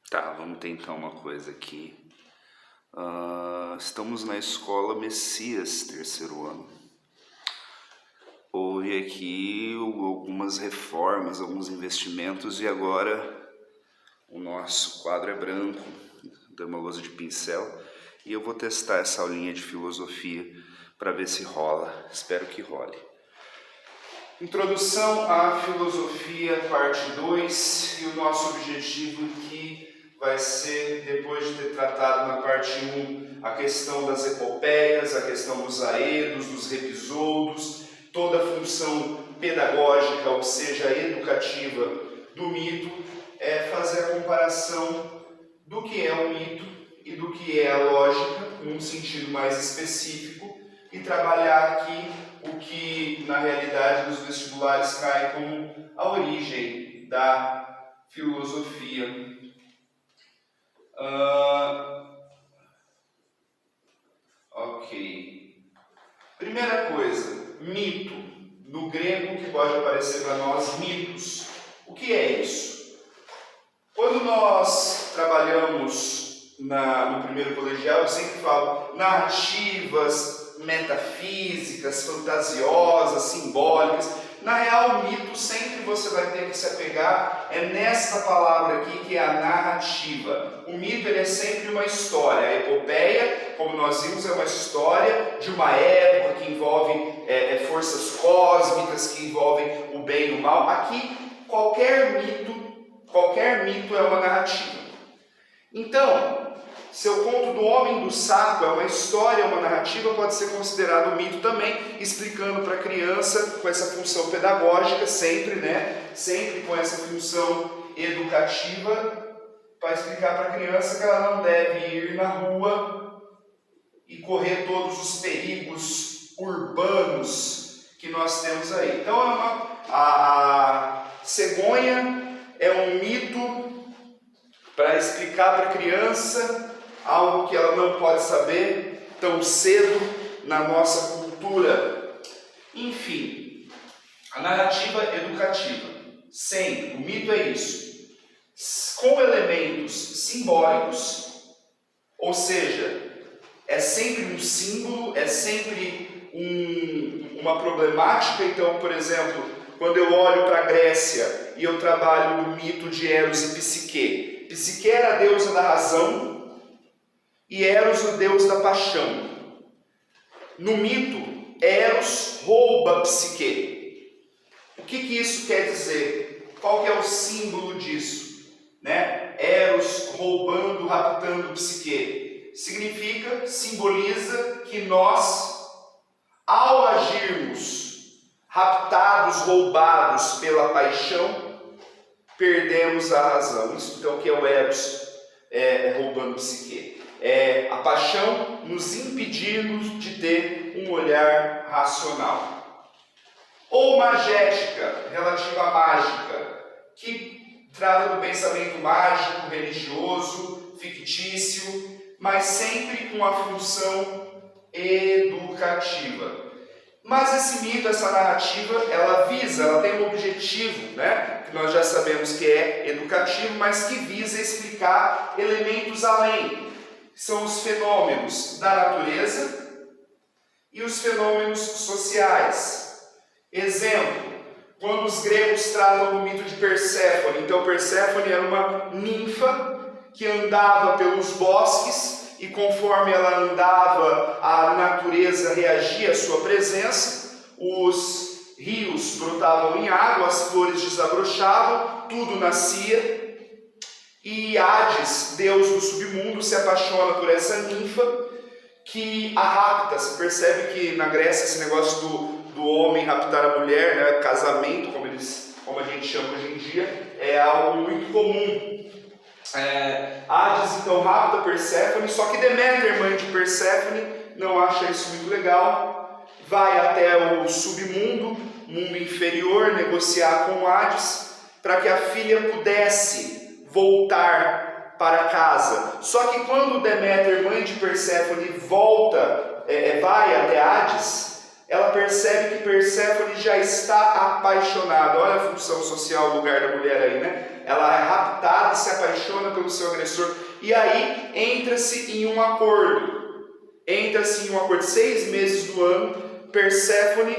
Tá, vamos tentar uma coisa aqui. Estamos na escola Messias, terceiro ano. Houve aqui algumas reformas, alguns investimentos e agora o nosso quadro é branco, dá uma lousa de pincel, e eu vou testar essa aulinha de filosofia para ver se rola. Espero que role. Introdução à filosofia, parte 2, e o nosso objetivo aqui vai ser, depois de ter tratado na parte 1 a questão das epopeias, a questão dos aedos, dos episódios, toda a função pedagógica, ou seja, educativa do mito, é fazer a comparação do que é o mito e do que é a lógica, num sentido mais específico, e trabalhar aqui o que na realidade nos vestibulares cai como a origem da filosofia. Ok. Primeira coisa, mito. No grego, que pode aparecer para nós, mitos. O que é isso? Quando nós trabalhamos no primeiro colegial, eu sempre falo narrativas metafísicas, fantasiosas, simbólicas. Na real, o mito sempre você vai ter que se apegar nessa palavra aqui, que é a narrativa. O mito ele é sempre uma história. A epopeia, como nós vimos, é uma história de uma época que envolve forças cósmicas, que envolvem o bem e o mal. Aqui, qualquer mito é uma narrativa. Então, se eu conto do homem do saco é uma história, é uma narrativa, pode ser considerado mito também, explicando para a criança com essa função pedagógica, sempre com essa função educativa, para explicar para a criança que ela não deve ir na rua e correr todos os perigos urbanos que nós temos aí. Então, a cegonha é um mito para explicar para a criança algo que ela não pode saber tão cedo na nossa cultura. Enfim, a narrativa educativa, sempre, o mito é isso, com elementos simbólicos, ou seja, é sempre um símbolo, é sempre uma problemática. Então, por exemplo, quando eu olho para a Grécia e eu trabalho no mito de Eros e Psique, Psique era a deusa da razão e Eros o deus da paixão. No mito, Eros rouba Psique. O que isso quer dizer? Qual que é o símbolo disso? Eros roubando, raptando Psique. Simboliza que nós, ao agirmos raptados, roubados pela paixão, perdemos a razão. Isso então que é o Eros roubando Psique. A paixão nos impedindo de ter um olhar racional. Ou magética, relativa à mágica, que trata do pensamento mágico, religioso, fictício, mas sempre com a função educativa. Mas esse mito, essa narrativa, ela tem um objetivo, que nós já sabemos que é educativo, mas que visa explicar elementos além. São os fenômenos da natureza e os fenômenos sociais. Exemplo, quando os gregos tratam do mito de Perséfone. Então Perséfone era uma ninfa que andava pelos bosques e conforme ela andava, a natureza reagia à sua presença, os rios brotavam em água, as flores desabrochavam, tudo nascia. E Hades, deus do submundo, se apaixona por essa ninfa que a rapta. Você percebe que na Grécia esse negócio do homem raptar a mulher, casamento, como a gente chama hoje em dia, é algo muito comum. Hades então rapta Perséfone, só que Deméter, mãe de Perséfone, não acha isso muito legal, vai até o submundo, mundo inferior, negociar com Hades, para que a filha pudesse voltar para casa. Só que quando Deméter, mãe de Perséfone, vai até Hades, ela percebe que Perséfone já está apaixonada. Olha a função social, o lugar da mulher aí, ela é raptada e se apaixona pelo seu agressor. E aí entra-se em um acordo. 6 meses do ano, Perséfone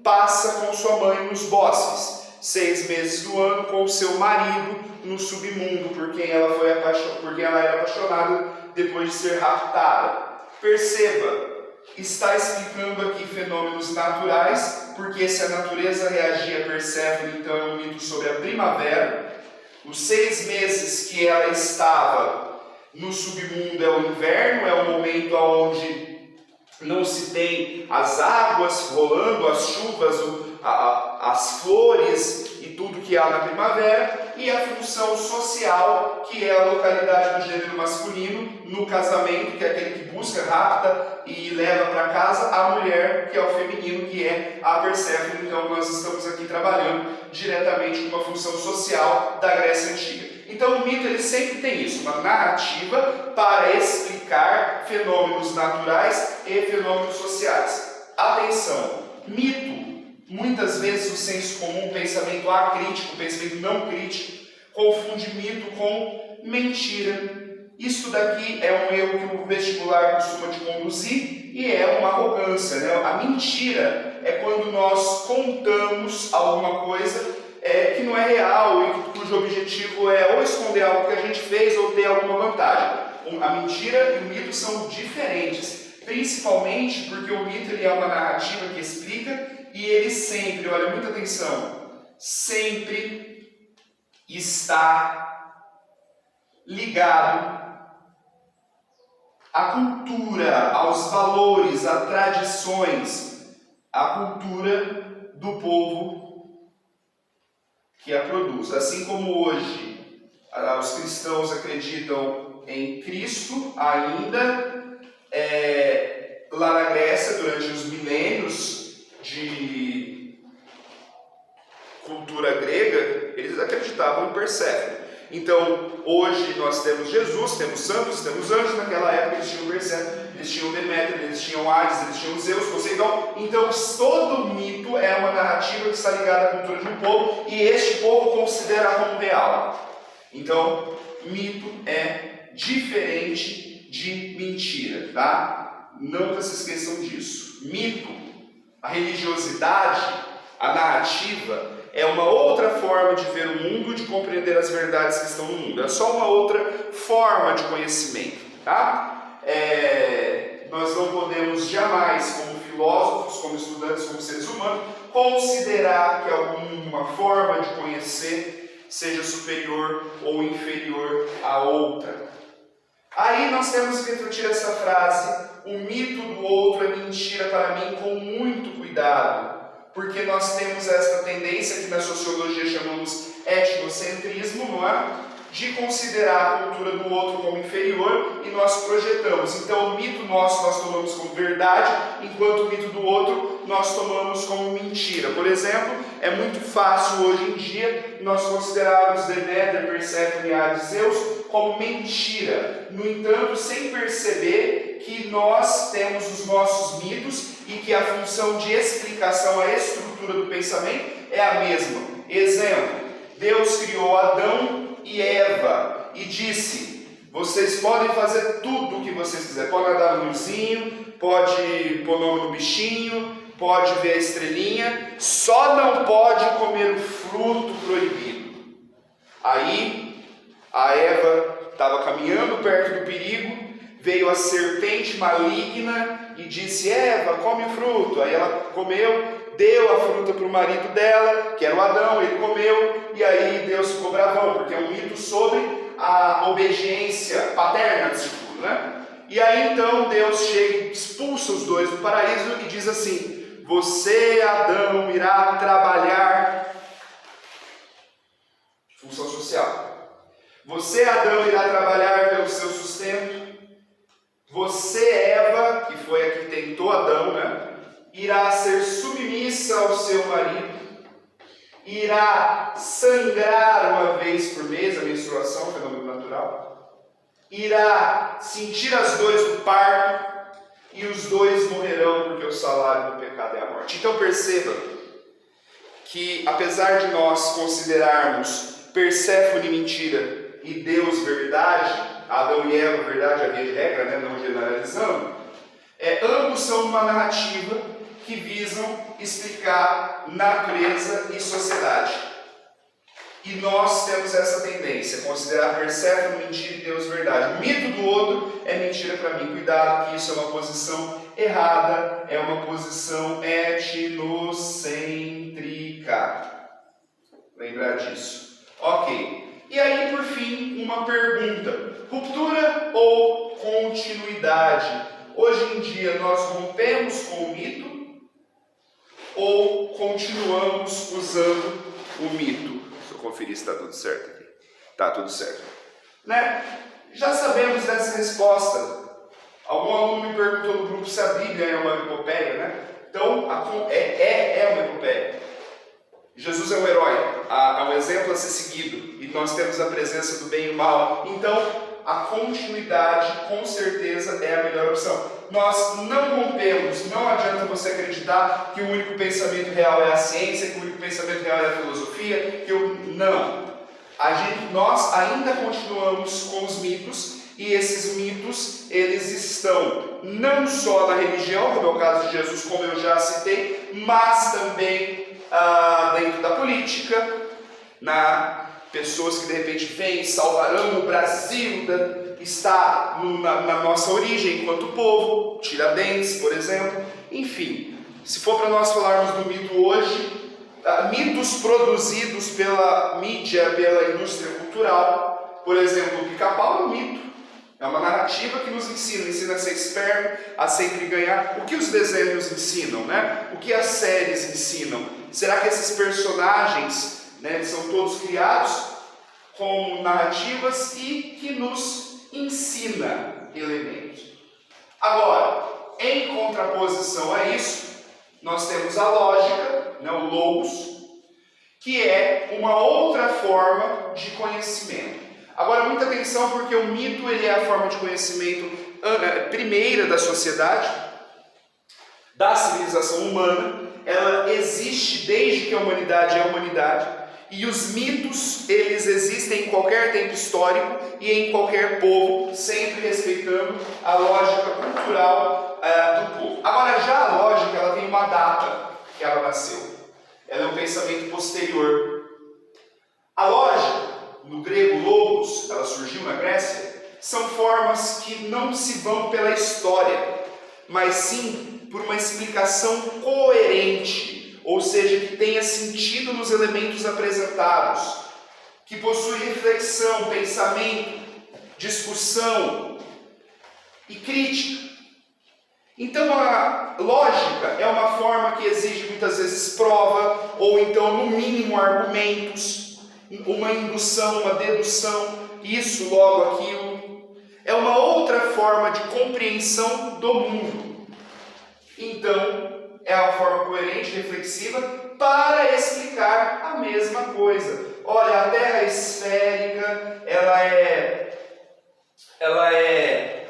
passa com sua mãe nos bosques. 6 meses do ano com o seu marido no submundo, por quem ela era apaixonada depois de ser raptada. Perceba, está explicando aqui fenômenos naturais, porque se a natureza reagia a Perséfone, então é um mito sobre a primavera. Os 6 meses que ela estava no submundo é o inverno, é o momento onde não se tem as águas rolando, as chuvas, as flores e tudo que há na primavera, e a função social, que é a localidade do gênero masculino no casamento, que é aquele que busca, rapta e leva para casa a mulher, que é o feminino, que é a Perséfone. Então nós estamos aqui trabalhando diretamente com uma função social da Grécia Antiga. Então o mito ele sempre tem isso, uma narrativa para explicar fenômenos naturais e fenômenos sociais. Atenção, mito, muitas vezes o senso comum, o pensamento acrítico, o pensamento não crítico, confunde mito com mentira. Isso daqui é um erro que o vestibular costuma te conduzir e é uma arrogância, né? A mentira é quando nós contamos alguma coisa que não é real e cujo objetivo é ou esconder algo que a gente fez ou ter alguma vantagem. A mentira e o mito são diferentes, principalmente porque o mito ele é uma narrativa que explica e ele sempre, olha, muita atenção, sempre está ligado à cultura, aos valores, a tradições, à cultura do povo que a produz. Assim como hoje os cristãos acreditam em Cristo ainda, lá na Grécia, durante os milênios de cultura grega, eles acreditavam em Perséfone. Então, hoje nós temos Jesus, temos santos, temos anjos. Naquela época eles tinham Perséfone, eles tinham Deméter, eles tinham Hades, eles tinham Zeus, Poseidon. Então, todo mito é uma narrativa que está ligada à cultura de um povo e este povo considera como real. Então, mito é diferente de mentira, tá? Nunca se esqueçam disso. Mito, a religiosidade, a narrativa, é uma outra forma de ver o mundo, de compreender as verdades que estão no mundo. É só uma outra forma de conhecimento, tá? Nós não podemos jamais, como filósofos, como estudantes, como seres humanos, considerar que alguma forma de conhecer seja superior ou inferior à outra. Aí nós temos que refletir essa frase: o mito do outro é mentira para mim, com muito cuidado. Porque nós temos esta tendência que na sociologia chamamos etnocentrismo, não é? De considerar a cultura do outro como inferior e nós projetamos. Então o mito nosso nós tomamos como verdade, enquanto o mito do outro nós tomamos como mentira. Por exemplo, é muito fácil hoje em dia nós considerarmos Deméter, Perséfone, Hades, Zeus como mentira. No entanto, sem perceber que nós temos os nossos mitos e que a função de explicação, a estrutura do pensamento é a mesma. Exemplo, Deus criou Adão e Eva e disse: vocês podem fazer tudo o que vocês quiserem, pode nadar no riozinho, pode pôr nome no bichinho, pode ver a estrelinha, só não pode comer o fruto proibido. Aí a Eva estava caminhando perto do perigo, veio a serpente maligna e disse: Eva, come o fruto. Aí ela comeu, deu a fruta para o marido dela, que era o Adão, ele comeu, e aí Deus ficou bravão, porque é um mito sobre a obediência paterna disso tudo, né? E aí então Deus chega e expulsa os dois do paraíso e diz assim: você, Adão, irá trabalhar. Função social. Você, Adão, irá trabalhar pelo seu sustento. Você, Eva, que foi a que tentou Adão, né? Irá ser submissa ao seu marido. Irá sangrar uma vez por mês, a menstruação, fenômeno natural. Irá sentir as dores do parto. E os dois morrerão, porque o salário do pecado é a morte. Então perceba que, apesar de nós considerarmos Perséfone, mentira, e Deus, verdade, Adão e Eva, verdade, a via de regra, né? Não generalizando, ambos são uma narrativa que visam explicar natureza e sociedade. E nós temos essa tendência, considerar Perséfone mentira e Deus verdade. O mito do outro é mentira para mim. Cuidado, que isso é uma posição errada, é uma posição etnocêntrica. Lembrar disso. Ok. E aí, por fim, uma pergunta. Ruptura ou continuidade? Hoje em dia, nós rompemos com o mito ou continuamos usando o mito? Deixa eu conferir se está tudo certo aqui. Está tudo certo. Né? Já sabemos dessa resposta. Algum aluno me perguntou no grupo se a Bíblia é uma epopeia, né? Então, é uma epopeia. Jesus é um herói, é um exemplo a ser seguido. E nós temos a presença do bem e do mal. Então, a continuidade, com certeza, é a melhor opção. Nós não rompemos, não adianta você acreditar que o único pensamento real é a ciência, que o único pensamento real é a filosofia, não. Nós ainda continuamos com os mitos, e esses mitos, eles estão não só na religião, como é o caso de Jesus, como eu já citei, mas também dentro da política, pessoas que de repente vêm, salvarão o Brasil, está na nossa origem enquanto povo, Tiradentes, por exemplo. Enfim, se for para nós falarmos do mito hoje, mitos produzidos pela mídia, pela indústria cultural, por exemplo, o Pica-Pau é um mito, é uma narrativa que nos ensina a ser esperto, a sempre ganhar. O que os desenhos ensinam, né? O que as séries ensinam? Será que esses personagens, né, são todos criados com narrativas e que nos ensina elementos? Agora, em contraposição a isso, nós temos a lógica, né, o logos, que é uma outra forma de conhecimento. Agora, muita atenção, porque o mito ele é a forma de conhecimento primeira da sociedade, da civilização humana. Ela existe desde que a humanidade é a humanidade, e os mitos, eles existem em qualquer tempo histórico e em qualquer povo, sempre respeitando a lógica cultural do povo. Agora, já a lógica, ela tem uma data que ela nasceu. Ela é um pensamento posterior. A lógica, no grego logos, ela surgiu na Grécia, são formas que não se vão pela história, mas sim por uma explicação coerente, ou seja, que tenha sentido nos elementos apresentados, que possui reflexão, pensamento, discussão e crítica. Então a lógica é uma forma que exige muitas vezes prova, ou então no mínimo argumentos, uma indução, uma dedução, isso, logo aquilo. É uma outra forma de compreensão do mundo. Então, é uma forma coerente, reflexiva, para explicar a mesma coisa. Olha, a Terra é esférica, ela é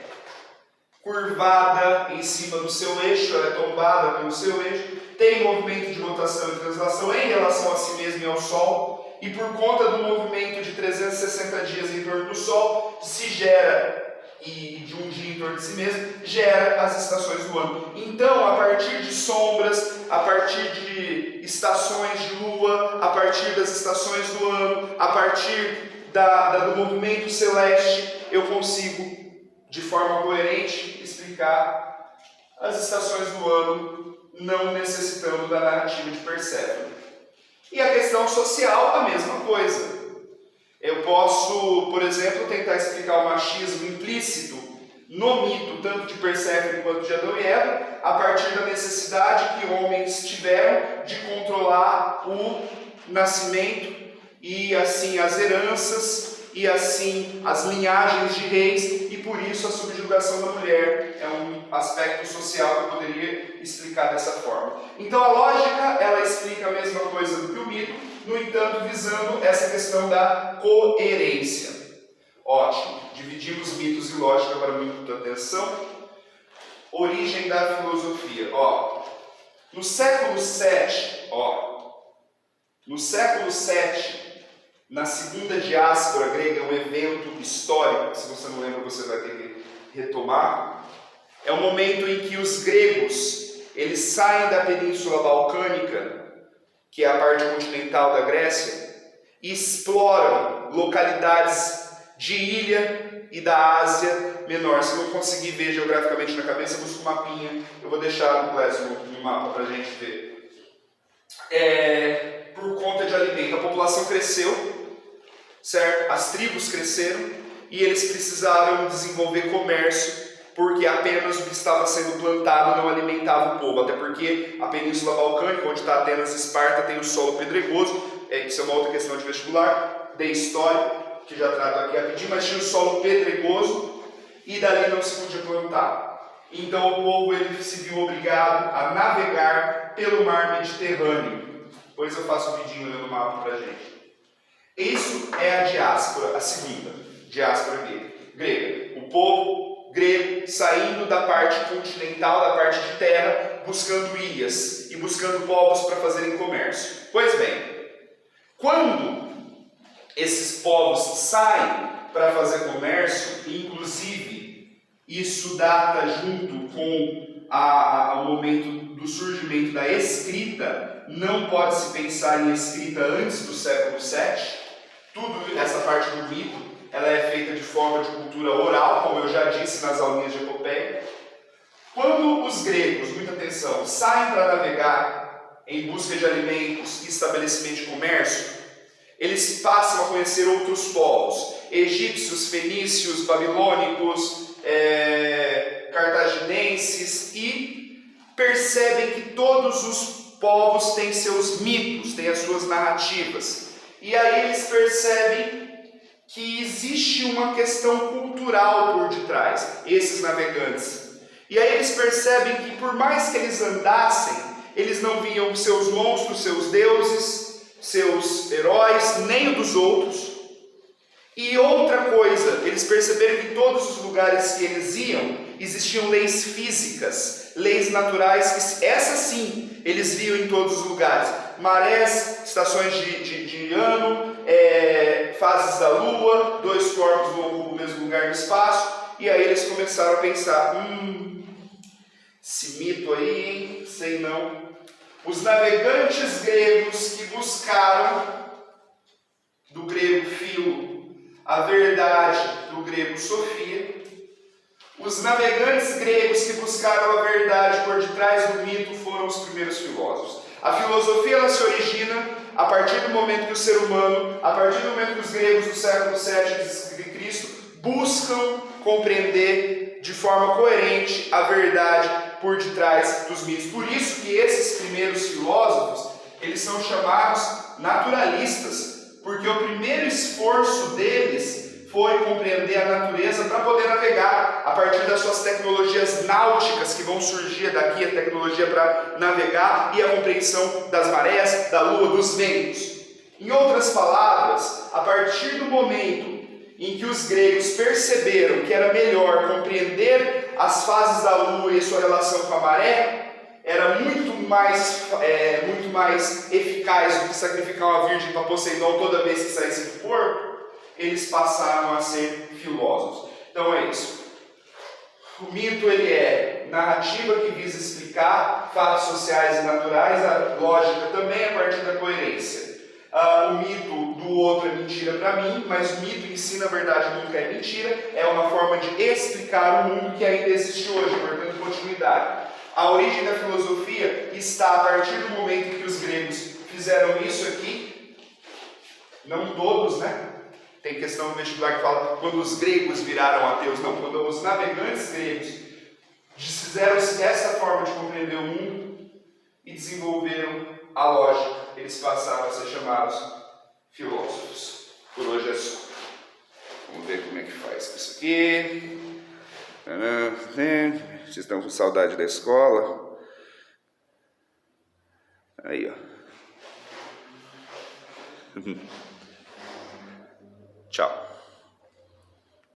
curvada em cima do seu eixo, ela é tombada pelo seu eixo, tem movimento de rotação e translação em relação a si mesmo e ao Sol. E por conta do movimento de 360 dias em torno do Sol, se gera, e de um dia em torno de si mesmo, gera as estações do ano. Então, a partir de sombras, a partir de estações de lua, a partir das estações do ano, a partir do movimento celeste, eu consigo, de forma coerente, explicar as estações do ano, não necessitando da narrativa de Perséfone. E a questão social, a mesma coisa. Eu posso, por exemplo, tentar explicar o machismo implícito no mito, tanto de Perséfone quanto de Adão e Eva, a partir da necessidade que homens tiveram de controlar o nascimento e assim as heranças e assim as linhagens de reis, e por isso a subjugação da mulher é um aspecto social que eu poderia explicar dessa forma. Então a lógica, ela explica a mesma coisa do que o mito, no entanto visando essa questão da coerência. Ótimo, dividimos mitos e lógica para muita atenção. Origem da filosofia. No século VII, na segunda diáspora grega, um evento histórico, que se você não lembra você vai ter que retomar. É o momento em que os gregos eles saem da Península Balcânica, que é a parte continental da Grécia, e exploram localidades de ilha e da Ásia Menor. Se não conseguir ver geograficamente na cabeça, busca um mapinha. Eu vou deixar no Classroom no mapa para a gente ver. Por conta de alimento, a população cresceu, certo? As tribos cresceram e eles precisaram desenvolver comércio, porque apenas o que estava sendo plantado não alimentava o povo, até porque a Península Balcânica, onde está Atenas e Esparta, tem o solo pedregoso, isso é uma outra questão de vestibular, de história, que já trato aqui rapidinho, mas tinha o solo pedregoso e dali não se podia plantar. Então o povo ele se viu obrigado a navegar pelo mar Mediterrâneo. Depois eu faço um vidinho olhando o mapa para a gente. Isso é a diáspora, a segunda diáspora grega. O povo grego saindo da parte continental, da parte de terra, buscando ilhas e buscando povos para fazerem comércio. Pois bem, quando esses povos saem para fazer comércio, inclusive isso data junto com o momento do surgimento da escrita, não pode se pensar em escrita antes do século VII. Tudo essa parte do mito, ela é feita de forma de cultura oral, como eu já disse nas aulinhas de epopeia. Quando os gregos, muita atenção, saem para navegar em busca de alimentos e estabelecimento de comércio, eles passam a conhecer outros povos, egípcios, fenícios, babilônicos, cartaginenses, e percebem que todos os povos têm seus mitos, têm as suas narrativas. E aí eles percebem que existe uma questão cultural por detrás, esses navegantes. E aí eles percebem que por mais que eles andassem, eles não viam seus monstros, seus deuses, seus heróis, nem o dos outros. E outra coisa, eles perceberam que em todos os lugares que eles iam, existiam leis físicas, leis naturais, que essas sim, eles viam em todos os lugares. Marés, estações de ano, fases da lua, dois corpos não ocupam o mesmo lugar no espaço. E aí eles começaram a pensar, esse mito aí, hein? Sei não. Os navegantes gregos que buscaram, do grego filo, a verdade, do grego sofia. Os navegantes gregos que buscaram a verdade por detrás do mito foram os primeiros filósofos. A filosofia ela se origina a partir do momento que o ser humano, a partir do momento que os gregos do século VII de Cristo buscam compreender de forma coerente a verdade por detrás dos mitos. Por isso que esses primeiros filósofos, eles são chamados naturalistas, porque o primeiro esforço deles foi compreender a natureza para poder navegar a partir das suas tecnologias náuticas que vão surgir daqui, a tecnologia para navegar e a compreensão das marés, da lua, dos ventos. Em outras palavras, a partir do momento em que os gregos perceberam que era melhor compreender as fases da lua e sua relação com a maré, era muito mais eficaz do que sacrificar uma virgem para Poseidon toda vez que saísse do porto, eles passaram a ser filósofos. Então é isso. O mito ele é narrativa que visa explicar fatos sociais e naturais, a lógica também a partir da coerência. O mito do outro é mentira para mim, mas o mito em si, na verdade, nunca é mentira, é uma forma de explicar o mundo que ainda existe hoje, portanto, continuidade. A origem da filosofia está a partir do momento em que os gregos fizeram isso aqui, não todos, né? Tem questão no vestibular que fala quando os gregos viraram ateus, não, quando os navegantes gregos fizeram-se dessa forma de compreender o mundo e desenvolveram a lógica, eles passaram a ser chamados filósofos. Por hoje é só. Vamos ver como é que faz isso aqui. Vocês estão com saudade da escola? Aí, ó. Tchau.